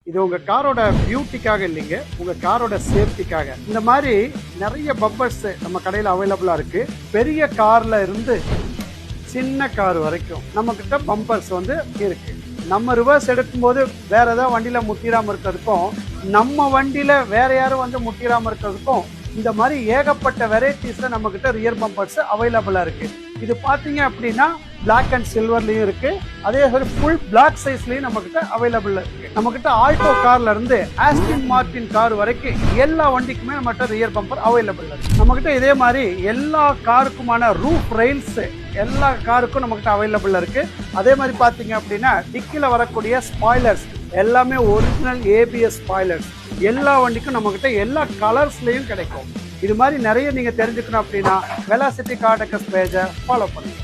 இது உங்க காரோட பியூட்டிக்காக இல்லைங்க, உங்க காரோட சேஃப்டிக்காக. இந்த மாதிரி நிறைய பம்பர்ஸ் நம்ம கடையில் அவைலபிளா இருக்கு. பெரிய கார்ல இருந்து சின்ன கார் வரைக்கும் நம்ம கிட்ட பம்பர்ஸ் இருக்கு. நம்ம ரிவர்ஸ் எடுக்கும்போது வேற ஏதாவது வண்டியில முட்டிராம இருக்கிறதுக்கும், நம்ம வண்டியில வேற யாரும் முட்டிராம இருக்கிறதுக்கும் இந்த மாதிரி ஏகப்பட்ட வெரைட்டிஸ்ல நம்ம கிட்ட ரியர் பம்பர்ஸ் அவைலபிளா இருக்கு. இது பாத்தீங்க அப்படின்னா பிளாக் அண்ட் சில்வர்லயும் இருக்கு, அதே மாதிரி ஃபுல் பிளாக் சைஸ்லயும் நம்ம கிட்ட அவைலபிள் இருக்கு. நம்ம கிட்ட ஆல்டோ கார்ல இருந்து ஆஸ்டன் மார்டின் கார் வரைக்கும் எல்லா வண்டிக்குமே நம்ம கிட்ட ரியர் பம்பர் அவைலபிள் இருக்கு. நம்ம கிட்ட இதே மாதிரி எல்லா காருக்குமான ரூஃப் ரெயில்ஸ் எல்லா காருக்கும் நம்ம கிட்ட அவைலபிள் இருக்கு. அதே மாதிரி பாத்தீங்க அப்படின்னா டிக்கில வரக்கூடிய ஸ்பாய்லர்ஸ் எல்லாமே ஒரிஜினல் ஏபிஎஸ் ஸ்பாய்லர்ஸ் எல்லா வண்டிக்கும் நம்ம கிட்ட எல்லா கலர்ஸ்லயும் கிடைக்கும். இது மாதிரி நிறைய நீங்க தெரிஞ்சுக்கணும் அப்படின்னா வெலாசிட்டி கார் டெக்கர்ஸ் பேஜை ஃபாலோ பண்ணுங்க.